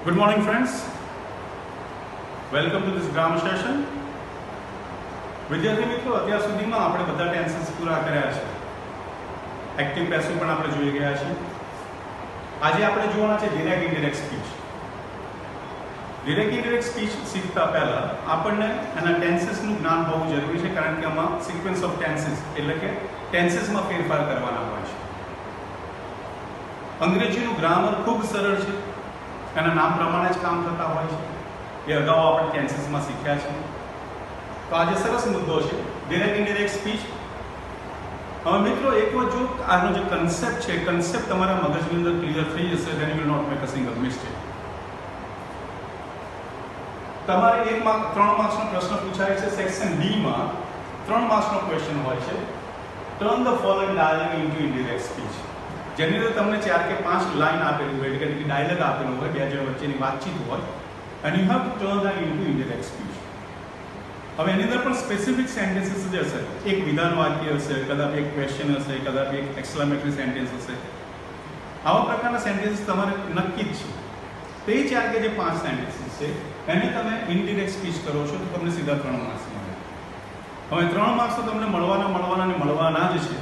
Good morning, friends. Welcome to this grammar session. વિદ્યાર્થી મિત્રો, અત્યાર સુધીમાં આપણે બધા ટેન્સીસ પૂરા કર્યા છે. એક્ટિવ પેસિવ પણ આપણે જોઈ ગયા છે. આજે આપણે જોવાના છે direct indirect speech. Direct indirect speech શીખતા પહેલા આપણને એના ટેન્સીસનું જ્ઞાન હોવું જરૂરી છે, કારણ કે આમાં સિક્વન્સ ઓફ ટેન્સીસ એટલે કે ટેન્સીસમાં ફેરફાર કરવાના હોય છે. અંગ્રેજીનું ગ્રામર ખૂબ સરળ છે, એના નામ પ્રમાણે જ કામ થતા હોય છે. એ અગાઉ આપણે ટેન્સીસમાં શીખ્યા છે. તો આજે સરસ મુદ્દો છે ડિરેક્ટ ઇનડાયરેક્ટ સ્પીચ. હવે મિત્રો, એક વાર જો આનો જે કન્સેપ્ટ છે, કન્સેપ્ટ તમારા મગજની અંદર ક્લિયર થઈ જશે, then you will not make a single mistake. તમારે 3 માર્ક્સનો પ્રશ્ન પૂછાય છે. સેક્શન ડી માં 3 માર્ક્સનો ક્વેશ્ચન હોય છે. Turn the following dialogue into indirect speech. જેની અંદર તમને 4 કે 5 લાઈન આપેલી હોય, એટલે કે ડાયલોગ આપેલો હોય, બે જણ વચ્ચેની વાતચીત હોય, and you have to turn that into indirect speech. હવે એની અંદર પણ સ્પેસિફિક સેન્ટેન્સીસ જ હશે. એક વિધાન વાક્ય હશે, કદાચ એક ક્વેશ્ચન હશે, કદાચ એક એક્સક્લેમેટરી સેન્ટેન્સ હશે. આવા પ્રકારના સેન્ટેન્સીસ તમારે નક્કી જ છે. તે 4 કે જે 5 સેન્ટેન્સીસ છે એને તમે ઇનડિરેક્ટ સ્પીચ કરો છો તો તમને સીધા 3 માર્ક્સ મળે. હવે 3 માર્ક્સ તો તમને મળવાના જ છે,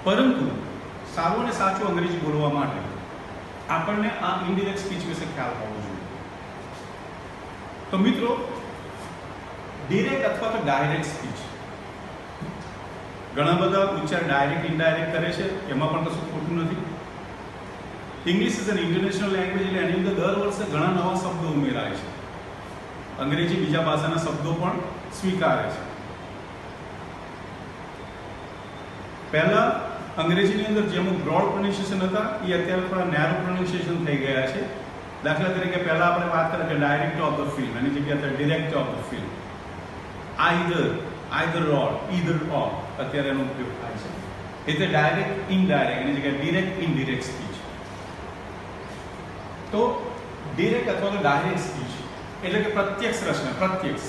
પરંતુ સારું અને સાચું અંગ્રેજી બોલવા માટે આપણને આ ઇનડિરેક્ટ સ્પીચ વિશે ખ્યાલ હોવો જોઈએ. તો મિત્રો, ડિરેક્ટ અથવા તો ડાયરેક્ટ સ્પીચ, ઘણા બધા ઉચ્ચાર ડાયરેક્ટ ઇનડાયરેક્ટ કરે છે, એમાં પણ કશું ખોટું નથી. English is an international language, એટલે એની અંદર દર વર્ષે ઘણા નવા શબ્દો ઉમેરાય છે. અંગ્રેજી બીજા ભાષાના શબ્દો પણ સ્વીકારે છે. પહેલા અંગ્રેજીની અંદર જે અમુક બ્રોડ પ્રોનાઉન્સિએશન હતા એ અત્યારે થોડા નેરો પ્રોનાઉન્સિએશન થઈ ગયા છે. દાખલા તરીકે પહેલા આપણે વાત કરીએ કે ડાયરેક્ટ ઓફ ધ ફિલ્મ, એની જગ્યાએ અત્યારે direct of the film. Either ઓર, અત્યારે એનો ઉપયોગ થાય છે. એટલે ડાયરેક્ટ ઇનડાયરેક્ટ, એની જગ્યાએ ડિરેક્ટ ઇનડિરેક્ટ સ્પીચ. તો ડિરેક્ટ અથવા તો ડાયરેક્ટ સ્પીચ એટલે કે પ્રત્યક્ષ રચના. પ્રત્યક્ષ,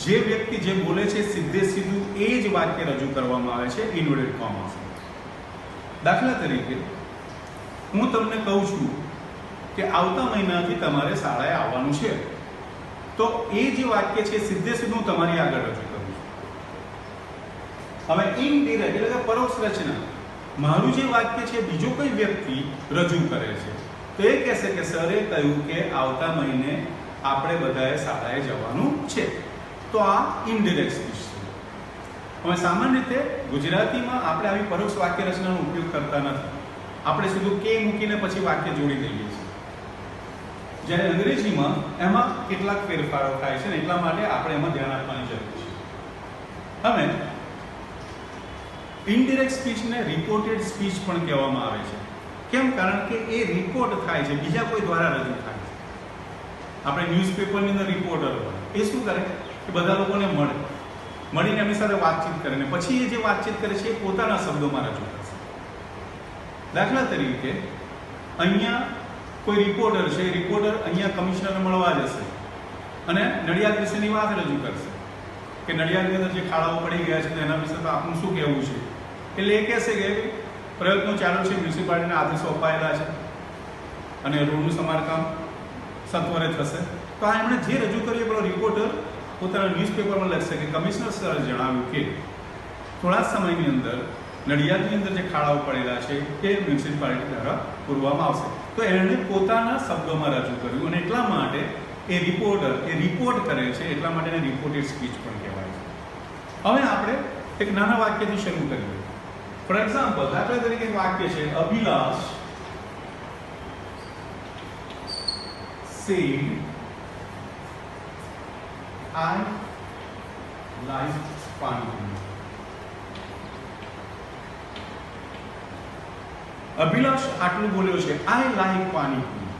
જે વ્યક્તિ જે બોલે છે સીધું એ જ વાક્ય રજૂ કરવામાં આવે છે ઇન્વર્ટેડ કોમાસ. દાખલા તરીકે હું તમને કહું છું કે આવતા મહિનાથી તમારે શાળાએ આવવાનું છે, તો એ જે વાક્ય છે સીધું તમારી આગળ રજૂ કરું છું. હવે ઇનડિરેક્ટ એટલે કે પરોક્ષ રચના, મારું જે વાક્ય છે બીજો કોઈ વ્યક્તિ રજૂ કરે છે, તો એ કહેશે કે સરે કહ્યું કે આવતા મહિને આપણે બધાએ શાળાએ જવાનું છે. તો આ ઇનડિરેક્ટ સ્પીચ છે. હવે સામાન્ય રીતે ગુજરાતીમાં આપણે આવી પરોક્ષ વાક્ય રચનાનો ઉપયોગ કરતા નથી. આપણે સીધું કે મૂકીને પછી વાક્ય જોડી દઈએ છીએ. જ્યારે અંગ્રેજીમાં એમાં કેટલાક ફેરફારો થાય છે, ને એટલા માટે આપણે એમાં ધ્યાન આપવાની જરૂર છે. હવે ઇનડિરેક્ટ સ્પીચને રિપોર્ટેડ સ્પીચ પણ કહેવામાં આવે છે. કેમ? કારણ કે એ રિપોર્ટ થાય છે, બીજા કોઈ દ્વારા રજૂ થાય છે. આપણે ન્યૂઝપેપરની અંદર રિપોર્ટર હોય, એ શું કરે કે બધા લોકોને મળીને એમની સાથે વાતચીત કરે, ને પછી એ જે વાતચીત કરે છે એ પોતાના શબ્દોમાં રજૂ કરશે. દાખલા તરીકે અહીંયા કોઈ રિપોર્ટર છે, એ રિપોર્ટર અહીંયા કમિશનરને મળવા જશે અને નડિયાદ વિશેની વાત રજૂ કરશે કે નડિયાદની અંદર જે ખાડાઓ પડી ગયા છે તો એના વિશે તો આપનું શું કહેવું છે. એટલે એ કહેશે કે પ્રયત્નો ચાલુ છે, મ્યુનિસિપાલિટીના આદેશો અપાયેલા છે અને રોડનું સમારકામ સત્વરે થશે. તો આ એમણે જે રજૂ કર્યું એ પેલો રિપોર્ટર પોતાના ન્યૂઝપેપરમાં લખશે કે કમિશનર સરે જણાવ્યું કે થોડા સમયની અંદર નડિયાદની અંદર જે ખાડાઓ પડેલા છે એ મ્યુનિસિપાલિટી દ્વારા પૂરવામાં આવશે. તો એણે પોતાના શબ્દોમાં રજૂ કર્યું, અને એટલા માટે એ રિપોર્ટર રિપોર્ટ કરે છે, એટલા માટે એને રિપોર્ટેડ સ્પીચ પણ કહેવાય છે. હવે આપણે એક નાના વાક્યથી શરૂ કરીએ. ફોર એક્ઝામ્પલ, દાખલા તરીકે એક વાક્ય છે, Abhilash said I like panipuri. Abhilash આટલું બોલ્યો છે, આઈ લાઈક પાણીપુરી.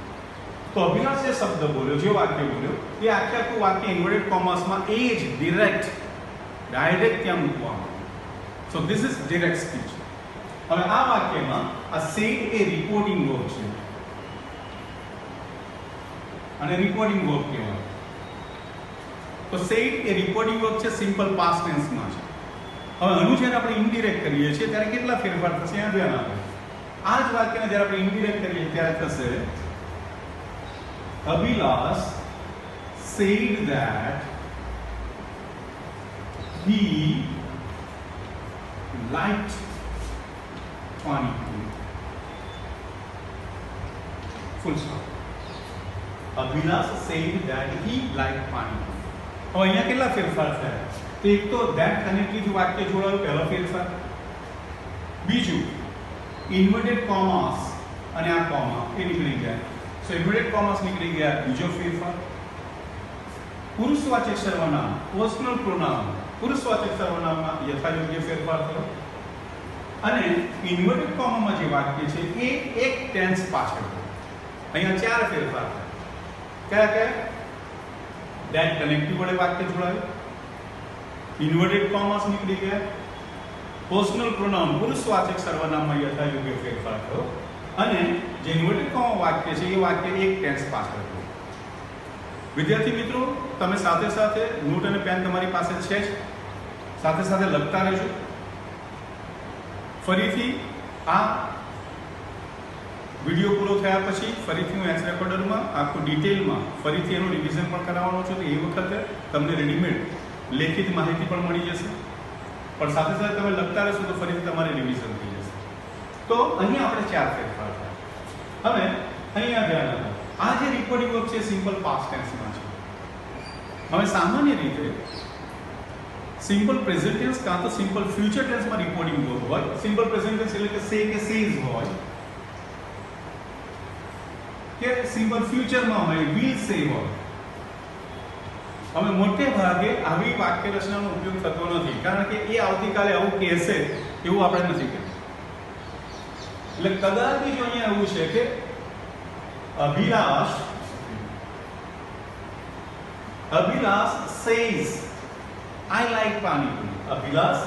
તો અભિલાષ જે શબ્દ બોલ્યો, જે વાક્ય બોલ્યો, એ આખું વાક્ય ઇન્વર્ટેડ કોમાસમાં એ જ ડાયરેક્ટ ત્યાં મૂકવામાં. So this is direct speech. હવે આ વાક્યમાં આ સેડ એ રિપોર્ટિંગ વર્બ છે, અને રિપોર્ટિંગ વર્બ કહેવાય. તો સેડ એ રિપોર્ટિંગ વર્બ છે, સિમ્પલ પાસ્ટ ટેન્સમાં છે. હવે આનું જ્યારે આપણે ઇનડિરેક્ટ કરીએ છીએ ત્યારે કેટલા ફેરફાર થશે, એના ધ્યાન આપો. આ જ વાક્યને જ્યારે આપણે ઇનડિરેક્ટ કરીએ ત્યારે થશે Abhilash said that he liked Pani Puri. Full stop. Abhilash said that he liked Pani Puri. હવે અહીંયા કેટલા ફેરફાર થયા? તો એક તો that કનેક્ટિવ વાક્ય જોડાયું, પહેલો ફેરફાર. બીજું ઇન્વર્ટેડ કોમાસ અને આ કોમા એ નીકળી ગયા. સો ઇન્વર્ટેડ કોમાસ નીકળી ગયા, બીજો ફેરફાર. પુરુષવાચક સર્વનામ પર્સનલ પ્રોનાઉન, પુરુષવાચક સર્વનામમાં યથાયોગ્ય ફેરફાર થયો. અને ઇન્વર્ટેડ કોમામાં જે વાક્ય છે એ એક ટેન્સ પાછળ. અહીંયા ચાર ફેરફાર થયા. કયા કયા? that કનેક્ટિવ વડે વાક્ય જોડાયું, ઇન્વર્ટેડ કોમાસ નીકળી ગયા, પર્સનલ પ્રોનાઉન પુરુષવાચક સર્વનામમાં યથાયોગ્ય ફેરફાર થયો, અને જે ઇન્વર્ટેડ કોમા વાક્ય છે એ વાક્ય એક ટેન્સ પાછળ થયું. વિદ્યાર્થી મિત્રો, તમે સાથે સાથે નોટ અને પેન તમારી પાસે છે જ, સાથે સાથે લખતા રહેજો. ફરીથી આ વિડીયો પૂરો થયા પછી ફરીથી હું એસ રેકોર્ડરમાં આખું ડિટેલમાં ફરીથી એનું રિવિઝન પણ કરાવવાનો છું. તો એ વખતે તમને રેડીમેડ લેખિત માહિતી પણ મળી જશે, પણ સાથે સાથે તમે લખતા રહેશો તો ફરીથી તમારે રિવિઝન થઈ જશે. તો અહીંયા આપણે ચાર ફેરફાર થયા. હવે અહીંયા ધ્યાન આપો, આ જે રિપોર્ટિંગ વર્બ છે સિમ્પલ પાસ્ટ ટેન્સમાં છે. હવે સામાન્ય રીતે સિમ્પલ પ્રેઝન્ટ ટેન્સ કાં તો સિમ્પલ ફ્યુચર ટેન્સમાં રિપોર્ટિંગ વર્બ હોય. સિમ્પલ પ્રેઝન્ટ ટેન્સ એટલે કે સે કે સેઝ હોય, કે સિમ્પલ ફ્યુચરમાં હોય વિલ સે હોય. હવે મોટે ભાગે આવી વાક્ય રચનાનો ઉપયોગ થતો નથી, કારણ કે એ આવતીકાલે આવું કહેશે એવું આપણે નથી કહેતું. એટલે કદાચ જો અહીંયા એવું છે કે Abhilash says I like Pani Puri. Abhilash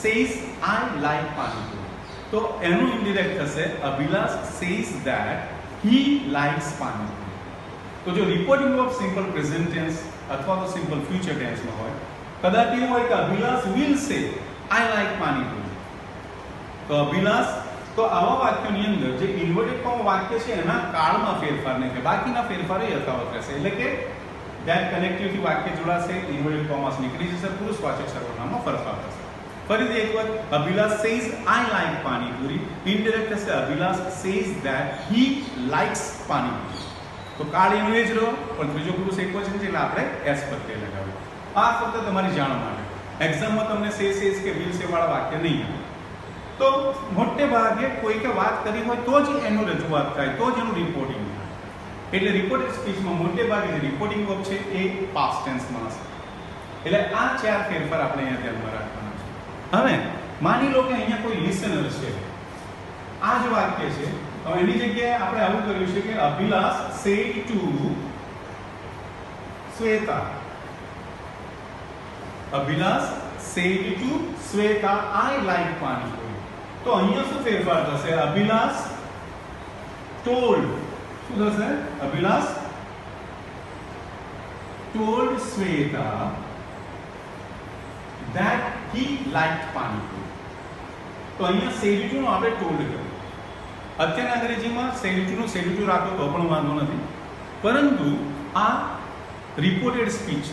says I like Pani Puri. તો એનું ઇનડિરેક્ટ થશે Abhilash says that he likes Pani Puri. તો જો reporting verb simple present tense અથવા તો સિમ્પલ ફ્યુચર ટેન્સમાં હોય, કદાચ એવું હોય કે Abhilash will say I like Pani Puri. તો Abhilash, તો આવા વાક્યોની અંદર જે ઇન્વર્ટેડ કોમા વાક્ય છે એના કાળમાં ફેરફાર નહીં થાય, બાકીના ફેરફારો યથાવત રહેશે. એટલે કે that કનેક્ટિવથી વાક્ય જોડાશે, ઇન્વર્ટેડ કોમાસ નીકળી જશે, પુરુષવાચક સર્વનામમાં ફેરફાર થશે. ફરીથી એકવાર Abhilash says I like Pani Puri, indirect થશે Abhilash says that he likes Pani Puri. તો કાળ એનું એ જ રહ્યો, પણ ત્રીજો પુરુષ એકવચન છે એટલે આપણે એસ પ્રત્યય લગાવ્યો. આ ફક્ત તમારી જાણ માટે. એક્ઝામમાં તમને સેઝ કે વિલ સે વાળા વાક્ય નહીં આવે. તો મોટે ભાગે કોઈકે વાત કરી હોય તો જ એનું રજૂઆત થાય, તો જ એનું રિપોર્ટિંગ થાય. એટલે રિપોર્ટેડ સ્પીચમાં મોટે ભાગે જે રિપોર્ટિંગ વર્બ છે એ પાસ્ટ ટેન્સમાં હશે. એટલે આ ચાર ફેરફાર આપણે અહીંયા ધ્યાનમાં રાખવાના છે. હવે માની લો કે અહીંયા કોઈ લિસનર છે, આ જ વાક્ય છે. હવે એની જગ્યાએ આપણે આવું કર્યું છે કે Abhilash said to Sweta. Abhilash said to Sweta I like Pani Puri. તો અહીંયા શું ફેરફાર થશે? Abhilash told, શું થશે? Abhilash told Sweta that he liked Pani Puri. તો અહીંયા said to નો આપણે told કર્યું. અત્યારના અંગ્રેજીમાં said to no said to રાખો તો પણ વાંધો નથી, પરંતુ આ રિપોર્ટેડ સ્પીચ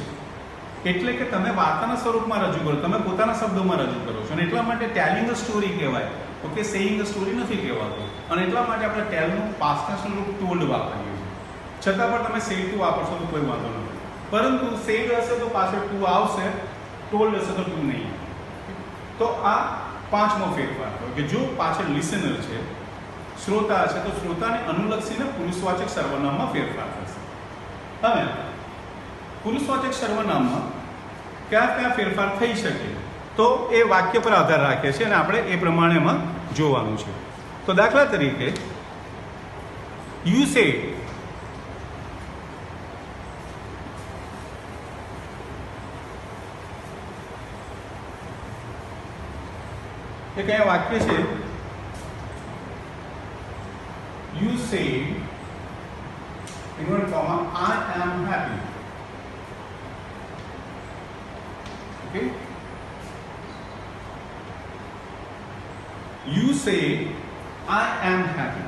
છે એટલે કે તમે વાર્તાના સ્વરૂપમાં રજૂ કરો, તમે પોતાના શબ્દોમાં રજૂ કરો છો, અને એટલા માટે ટેલિંગ અ સ્ટોરી કહેવાય. ઓકે, સેઇંગ અ સ્ટોરી નથી કહેવાતું, અને એટલા માટે આપણે ટેલનું પાસ્ટ ટેન્સનું રૂપ ટોલ્ડ વાપરીએ છીએ. છતાં પણ તમે સેડ ટુ વાપરશો તો કોઈ વાંધો નથી, પરંતુ સેડ હશે તો પાછળ ટુ આવશે, ટોલ્ડ હશે તો ટુ નહીં. તો આ પાંચમો ફેરફાર થયો કે જો પાછળ લિસનર છે, શ્રોતા છે, તો શ્રોતાને અનુલક્ષીને પુરુષવાચક સર્વનામમાં ફેરફાર થશે. હવે પુરુષવાચક સર્વનામમાં કયા કયા ફેરફાર થઈ શકે તો એ વાક્ય પર આધાર રાખે છે અને આપણે એ પ્રમાણેમાં જોવાનું છે. તો દાખલા તરીકે યુ સે, એ કયા વાક્ય છે? You say inverted comma I am happy. Okay, you say I am happy.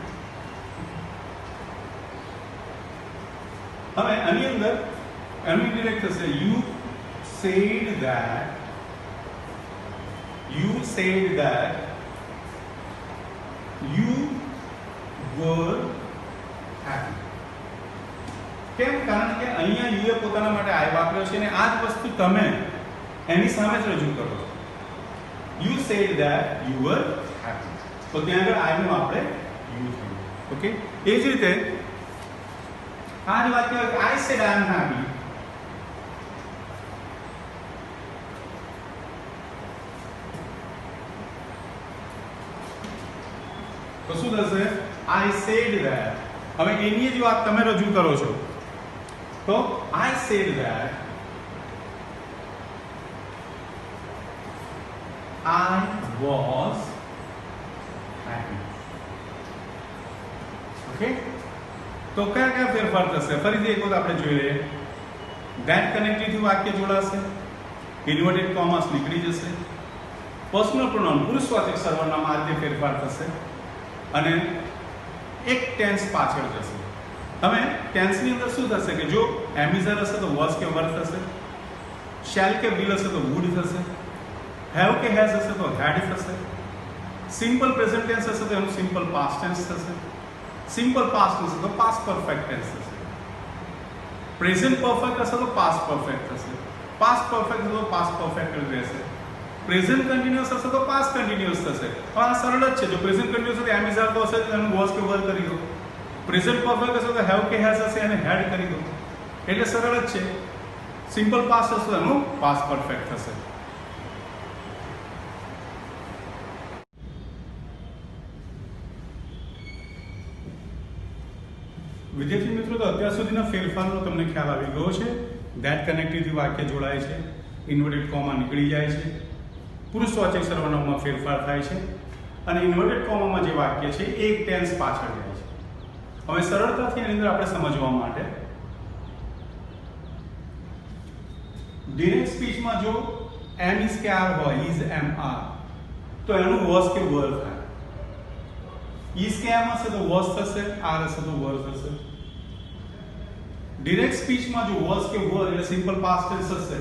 આની અંદર એનું ઇન્ડિરેક્ટ થશે you said that you were happy. કેમ? કારણ કે અહીંયા you એ પોતાના માટે I વાપર્યો છે અને આ જ વસ્તુ તમે એની સામે જ રજૂ કરો છો. You said that you were happy. તો ત્યાં આગળ I નું આપણે યુઝ કર્યું. ઓકે, એ જ રીતે આ જ વાક્ય I said I am happy. તો શું થશે? I said that. હવે એની જ વાત તમે રજૂ કરો છો તો I said that I was happy. Okay, તો કયા કયા ફેરફાર થશે? ફરીથી એક વખત આપણે જોઈ લઈએ. ધેટ કનેક્ટેડ થી વાક્ય જોડાશે, ઇન્વર્ટેડ કોમાસ નીકળી જશે, પર્સનલ પ્રોનાઉન પુરુષવાચક સર્વનામ આ રીતે ફેરફાર થશે અને એક ટેન્સ પાછળ જશે. હવે ટેન્સની અંદર શું થશે કે જો એમિઝર હશે તો વોઝ કે વર થશે, શેલ કે વિલ હશે તો વુડ થશે, હેવ કે હેઝ હશે તો હેડ થશે, સિમ્પલ પ્રેઝન્ટ ટેન્સ હશે તો એનું સિમ્પલ પાસ્ટ ટેન્સ થશે, સિમ્પલ પાસ્ટ હશે તો પાસ્ટ પરફેક્ટ ટેન્સ થશે, પ્રેઝન્ટ પરફેક્ટ હશે તો પાસ્ટ પરફેક્ટ થશે, પાસ્ટ પરફેક્ટ હશે તો પાસ્ટ પરફેક્ટ રહેશે, પ્રેઝન્ટ કન્ટિન્યુઅસ હશે તો પાસ્ટ કન્ટિન્યુઅસ થશે. આ સરળ જ છે. જો પ્રેઝન્ટ કન્ટિન્યુઅસ હશે તો એમ ઇઝ આર તો હશે તો એનું વોઝ કે વર કરી દો, પ્રેઝન્ટ પરફેક્ટ હશે તો હેવ કે હેઝ હશે અને હેડ કરી દો. એટલે સરળ જ છે. સિમ્પલ પાસ્ટ હશે તો એનું પાસ્ટ પરફેક્ટ થશે. વિદ્યાર્થી મિત્રો, તો અત્યાર સુધીના ફેરફારનો તમને ખ્યાલ આવી ગયો છે. ધેટ કનેક્ટિવથી વાક્ય જોડાય છે, ઇન્વર્ટેડ કોમા નીકળી જાય છે, પુરુષવાચક સર્વનામમાં ફેરફાર થાય છે અને ઇન્વર્ટેડ કોમામાં જે વાક્ય છે એક ટેન્સ પાછળ જાય છે. હવે સરળતાથી એની અંદર આપણે સમજવા માટે ડિરેક્ટ સ્પીચમાં જો એમ ઇઝ કે આર હોય, ઇઝ એમ આર, તો એનું વોઝ કે વર થાય. ઇઝ કે એમ હશે તો વોઝ થશે, આર હશે તો વર થશે. ડિરેક્ટ સ્પીચમાં જો વોઝ કે વર એટલે સિમ્પલ પાસ્ટ ટેન્સ હશે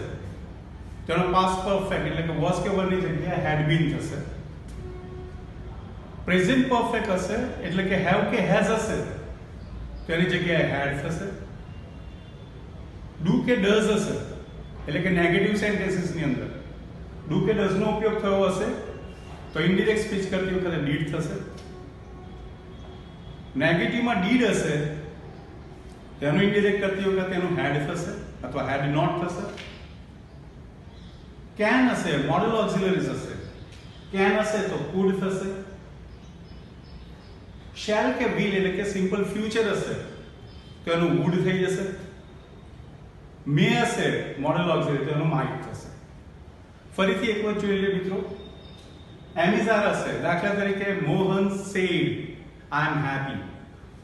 તો એનો પાસ્ટ પરફેક્ટ એટલે કે વોઝ કે વર ની જગ્યાએ હેડ બીન થશે. પ્રેઝન્ટ પરફેક્ટ હશે એટલે કે હેવ કે હેઝ હશે તો એની જગ્યાએ હેડ થશે. ડુ કે ડઝ હશે એટલે કે નેગેટિવ સેન્ટેન્સીસ ની અંદર ડુ કે ડઝ નો ઉપયોગ થયો હશે તો ઇનડિરેક્ટ સ્પીચ કરતી વખતે ડીડ થશે. નેગેટિવમાં ડીડ હશે તેનું ઇનડિરેક્ટ કરતી વખતે એનું હેડ થશે અથવા હેડ નોટ થશે. કેન હશે મોડલ ઓક્સિલરીઝ હશે, કેન હશે તો કુડ થશે. શેલ કે વિલ એટલે કે સિમ્પલ ફ્યુચર હશે તો એનું વુડ થઈ જશે. મે હશે મોડલ ઓક્સિલરી તો એનું માઇટ થશે. ફરીથી એક વાર જોઈ લઈએ મિત્રો. એમિઝાર હશે, દાખલા તરીકે Mohan said I am happy,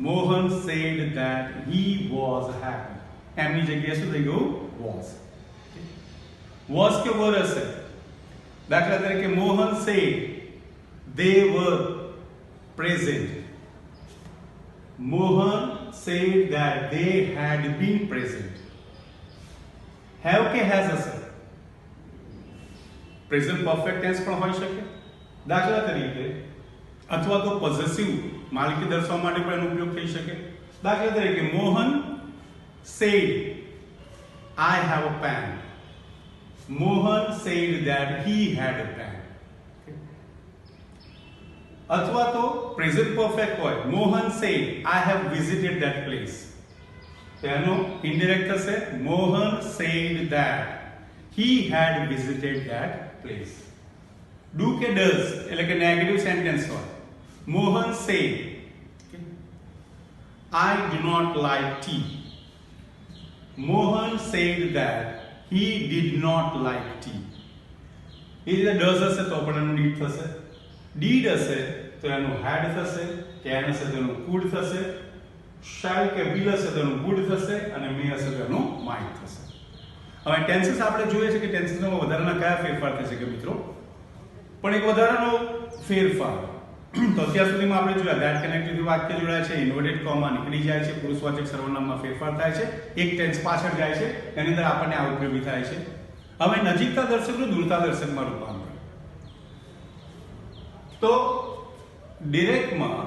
Mohan said that he was happy, એમની જગ્યાએ શું થઈ ગયું? વોઝ. વોઝ કે વર હશે, દાખલા તરીકે Mohan said they were present, Mohan said that they had been present. have કે has હશે, પ્રેઝન્ટ પરફેક્ટ ટેન્સ પણ હોઈ શકે દાખલા તરીકે, અથવા તો પોઝેસિવ માલિકી દર્શાવવા માટે પણ એનો ઉપયોગ થઈ શકે. દાખલા તરીકે Mohan said I have a pen, Mohan said that he had a pen. અથવા તો પ્રેઝન્ટ પરફેક્ટ હોય, Mohan said I have visited that place, તેનો ઇનડિરેક્ટ થશે Mohan said that he had visited that place. Do કે ડઝ એટલે કે નેગેટિવ સેન્ટેન્સ હોય, Mohan said I do not like tea, Mohan said that he did not like tea. એ રીતે does હશે તો પણ એનું ડીડ થશે, ડીડ હશે તો એનું હેડ થશે, કેન હશે તો એનું કુડ થશે, શેલ કે વિલ હશે તો એનું વુડ થશે અને મે હશે તો એનું માઇટ થશે. હવે ટેન્સીસ આપણે જોઈએ છે કે ટેન્સીસમાં વધારાના કયા ફેરફાર થઈ શકે મિત્રો. પણ એક વધારાનો ફેરફાર તો અત્યાર સુધીમાં આપણે જોયા ધેટ કનેક્ટિવ વાક્ય જોડાય છે, ઇન્વર્ટેડ કોમા નીકળી જાય છે, પુરુષવાચક સર્વનામમાં ફેરફાર થાય છે, એક ટેન્સ પાછળ જાય છે, એની અંદર આપણને આ ઉપયોગી થાય છે. હવે નજીકતા દર્શકનું દૂરતા દર્શકમાં રૂપાંતર. તો ડિરેક્ટમાં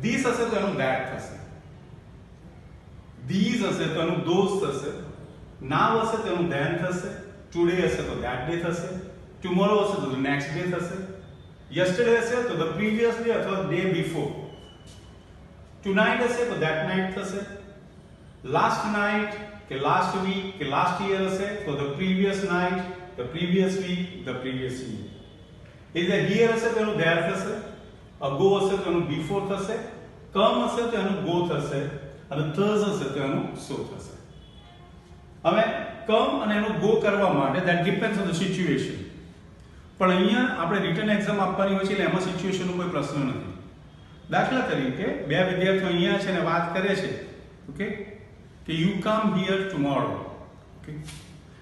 ધીસ હશે તો એનું ધેટ થશે, ધીઝ હશે તો એનું ધોઝ થશે, નાવ હશે તો એનું ધેન થશે, ટુડે હશે તો ધેટ ડે થશે, ટુમોરો હશે તો નેક્સ્ટ ડે થશે, yesterday હશે તો the previous day અથવા day before, tonight હશે તો that night થશે, last night કે last week કે last year હશે તો the previous night, the previous week, the previous year. either here હશે તો એનું there થશે, ago હશે તો એનું before થશે, come હશે તો એનું go થશે, અને thus હશે તો એનું so થશે. હવે come અને એનું go કરવા માટે that depends on the situation. પણ અહીંયા આપણે રિટન એક્ઝામ આપવાની હોય છે એટલે એમાં સિચ્યુએશનનો કોઈ પ્રશ્ન નથી. દાખલા તરીકે બે વિદ્યાર્થીઓ અહીંયા છે અને વાત કરે છે, ઓકે, કે you come here tomorrow. Okay,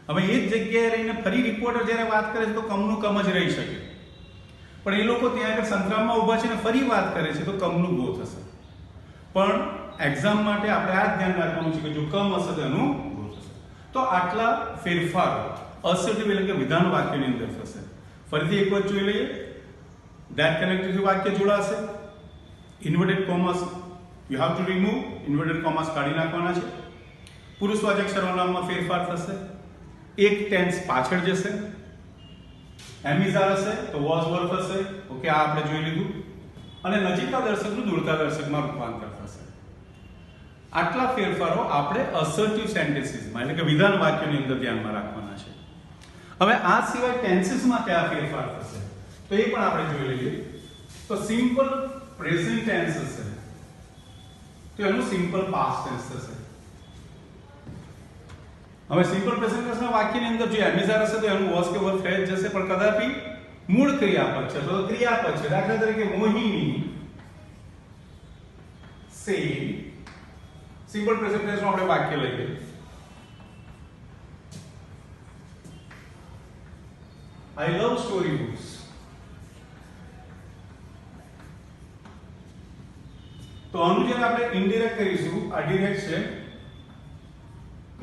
હવે એ જ જગ્યાએ રહીને ફરી રિપોર્ટર જ્યારે વાત કરે છે તો કમનું કમ જ રહી શકે, પણ એ લોકો ત્યાં આગળ સંગ્રામમાં ઊભા છે ને ફરી વાત કરે છે તો કમનું ગો થશે. પણ એક્ઝામ માટે આપણે આ જ ધ્યાન રાખવાનું છે કે જો કમ હશે તો એનું ગો થશે. તો આટલા ફેરફારો અસર્ટિવ એટલે કે વિધાન વાક્યની અંદર થશે. ફરીથી એક વખત જોઈ લઈએ. ધેટ કનેક્ટિવ વાક્ય જોડાશે, inverted commas you have to remove, inverted commas કાઢી નાખવાના છે, પુરુષવાચક સર્વનામમાં ફેરફાર થશે, એક ટેન્સ પાછળ જશે, એમિઝાર હશે તો વોઝ વર થશે. ઓકે, આ આપણે જોઈ લીધું. અને નજીકતા દર્શકનું દૂરતા દર્શકમાં રૂપાંતર થશે. આટલા ફેરફારો આપણે અસર્ટિવ સેન્ટેન્સીસમાં એટલે કે વિધાન વાક્યોની અંદર ધ્યાનમાં રાખવાના છે. હવે આ સિવાય ટેન્સીસમાં કયા ફેરફાર થશે તો એ પણ આપણે જોઈ લઈએ. તો સિમ્પલ પ્રેઝન્ટ ટેન્સ હશે તો એનું સિમ્પલ પાસ્ટ ટેન્સ થશે. હવે સિમ્પલ પ્રેઝન્ટ ટેન્સના વાક્યની અંદર જો એમિઝાર હશે તો એનું વોઝ કે વર થઈ જશે, પણ કદાપી મૂળ ક્રિયાપદ છે તો ક્રિયાપદ છે. દાખલા તરીકે મોહિની સે, સિમ્પલ પ્રેઝન્ટ ટેન્સમાં આપણે વાક્ય લઈએ. I love storybooks. તો આનું જ્યારે આપણે ઇનડાયરેક્ટ કરીશું, આ ડિરેક્ટ છે,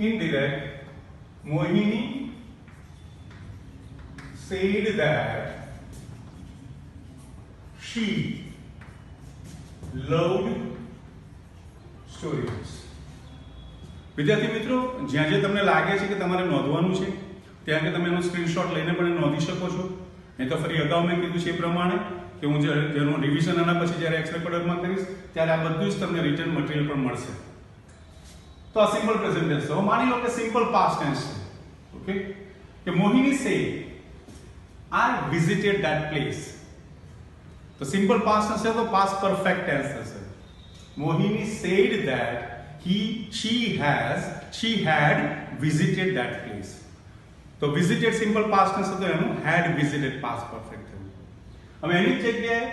indirect Mohini said that she loved storybooks. વિદ્યાર્થી મિત્રો, જ્યાં જે તમને લાગે છે કે તમારે નોંધવાનું છે ત્યાં કે તમે એનો સ્ક્રીનશોટ લઈને પણ નોંધી શકો છો. નહીં તો ફરી અગાઉ મેં કીધું છે એ પ્રમાણે કે હું જેનું રિવિઝન આના પછી જ્યારે એક્સ રેકોર્ડરમાં કરીશ ત્યારે આ બધું જ તમને રિટર્ન મટીરિયલ પણ મળશે. તો આ સિમ્પલ પ્રેઝન્ટ ટેન્સ છે. માની લો કે સિમ્પલ પાસ્ટ ટેન્સ છે. ઓકે, કે Mohini says I visited that place. તો સિમ્પલ પાસ્ટ હશે તો પાસ્ટ પરફેક્ટ ટેન્સ થશે. Mohini said that she had visited that place. તો વિઝિટેડ સિમ્પલ પાસ્ટ ટેન્સ હતો એનું હેડ વિઝિટેડ પાસ્ટ પરફેક્ટ થયું. હવે એની જગ્યાએ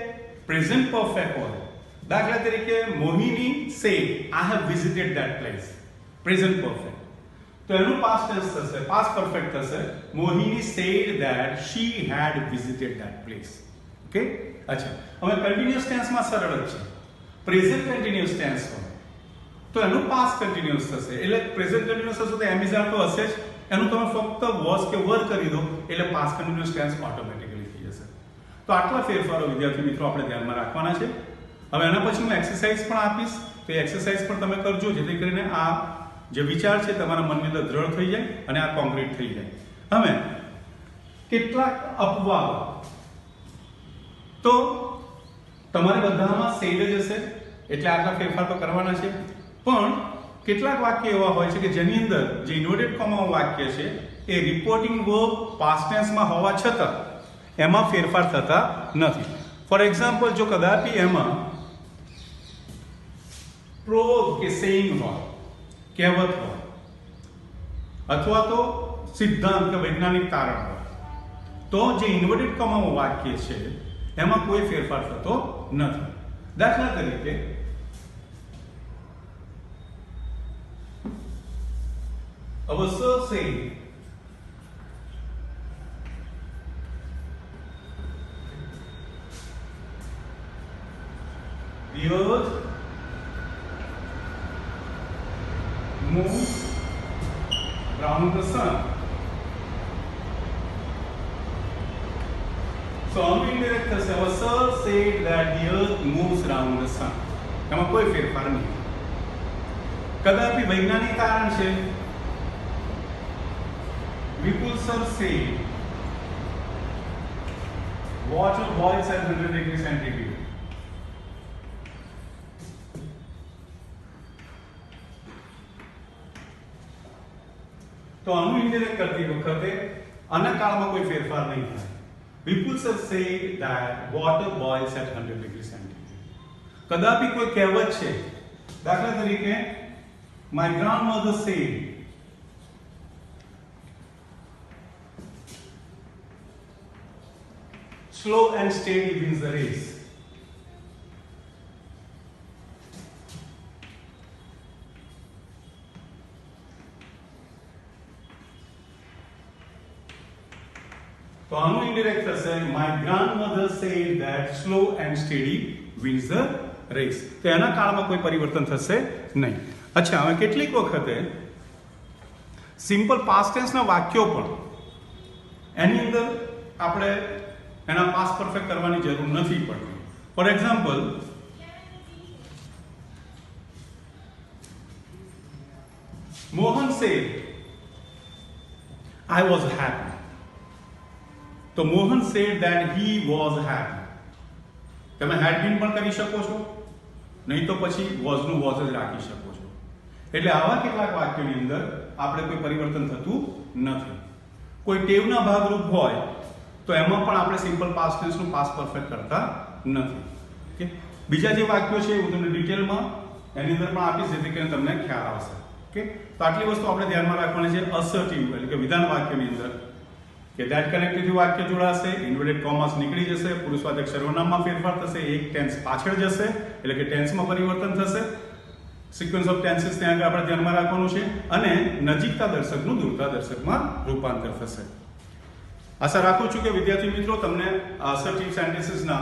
પ્રેઝન્ટ પરફેક્ટ હોય. દાખલા તરીકે Mohini says I have visited that place, present perfect. તો એનું પાસ્ટ ટેન્સ થશે, પાસ્ટ પરફેક્ટ થશે, Mohini said that she had visited that place. Okay, અચ્છા, હવે કન્ટિન્યુઅસ ટેન્સમાં સરળ જ છે. પ્રેઝન્ટ કન્ટિન્યુઅસ ટેન્સ હોય તો એનું પાસ્ટ કન્ટિન્યુઅસ થશે. એટલે પ્રેઝન્ટ કન્ટિન્યુઅસ હશે તો એમિઝાર તો હશે જ, એનું તમે ફક્ત વોઝ કે વર કરી દો એટલે પાસ્ટ કન્ટિન્યુઅસ ટેન્સ ઓટોમેટિકલી થઈ જશે. તો આટલા ફેરફારો વિદ્યાર્થી મિત્રો આપણે ધ્યાનમાં રાખવાના છે. હવે એના પછી હું એક્સરસાઇઝ પણ આપીશ, તો એ એક્સરસાઇઝ પણ તમે કરજો જેથી કરીને આ જે વિચાર છે તમારા મનની અંદર દ્રઢ થઈ જાય અને આ કોન્ક્રીટ થઈ જાય. હવે કેટલાક અપવાદો તો તમારે બધામાં સેડ જ હશે એટલે આટલા ફેરફાર તો કરવાના છે, પણ કેટલાક વાક્ય એવા હોય છે કે જેની અંદર જે ઇન્વર્ટેડ કોમા વાક્ય છે એ રિપોર્ટિંગ વર્બ પાસ્ટ ટેન્સમાં હોવા છતાં એમાં ફેરફાર થતા નથી. ફોર એક્ઝામ્પલ, જો કદાપી એમાં પ્રોવર્બ કે સેઇંગ હોય, કહેવત હોય, અથવા તો સિદ્ધાંત કે વૈજ્ઞાનિક તારણ હોય, તો જે ઇન્વર્ટેડ કોમા વાક્ય છે એમાં કોઈ ફેરફાર થતો નથી. દાખલા તરીકે અવસર સે the earth moves around the sun. So આનું indirect થશે. Our sir said that the earth moves around the sun. એમાં કોઈ ફેરફાર નહીં. કદાપી વૈજ્ઞાનિક કારણ છે. વિપુલ sir said water boils at 100 degrees centigrade. તો આનું ઇન્ડિરેક્ટ કરતી વખતે આના કાળમાં કોઈ ફેરફાર નહીં થાય. Vipul sir said that water boils at 100 degrees centigrade. કદાપી કોઈ કહેવત છે, દાખલા તરીકે my grandmother said slow and steady wins the race. તો આનું ઇન્ડિરેક્ટ થશે my grandmother said that slow and steady wins the race. તો એના કાળમાં કોઈ પરિવર્તન થશે નહીં. અચ્છા, હવે કેટલીક વખતે સિમ્પલ પાસ્ટ ટેન્સના વાક્યો પણ એની અંદર આપણે એના પાસ્ટ પરફેક્ટ કરવાની જરૂર નથી પડતી. For example, Mohan said I was happy. તો Mohan said that he was happy. તમે had been પણ કરી શકો છો, નહીં તો પછી was નું was જ રાખી શકો છો. એટલે આવા કેટલાક વાક્યોની અંદર આપણે કોઈ પરિવર્તન થતું નથી. કોઈ ટેવના ભાગરૂપ હોય તો એમાં પણ આપણે સિમ્પલ પાસ્ટ ટેન્સનું પાસ્ટ પરફેક્ટ કરતા નથી. ઓકે, બીજા જે વાક્યો છે હું તમને ડિટેલમાં એની અંદર પણ આપીશ જેથી કરીને તમને ખ્યાલ આવશે. ઓકે, તો આટલી વસ્તુ આપણે ધ્યાનમાં રાખવાની છે. અસર્ટિવ એટલે કે વિધાન વાક્યની અંદર કે ધેટ કનેક્ટિવથી વાક્ય જોડાશે, ઇન્વર્ટેડ કોમાસ નીકળી જશે, પુરુષવાચક સર્વનામમાં ફેરફાર થશે, એક ટેન્સ પાછળ જશે એટલે કે ટેન્સમાં પરિવર્તન થશે. સિક્વન્સ ઓફ ટેન્સીસ ત્યાં આગળ આપણે ધ્યાનમાં રાખવાનું છે અને નજીકતા દર્શકનું દૂરતા દર્શકમાં રૂપાંતર થશે. આશા રાખું છું કે વિદ્યાર્થી મિત્રો તમને અસર્ટિવ સેન્ટેન્સીસના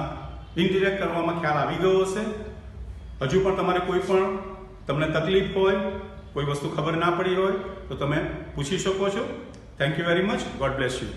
ઇન્ડિરેક્ટ કરવામાં ખ્યાલ આવી ગયો હશે. હજુ પણ તમારે કોઈ પણ તમને તકલીફ હોય, કોઈ વસ્તુ ખબર ના પડી હોય તો તમે પૂછી શકો છો. Thank you very much. God bless you.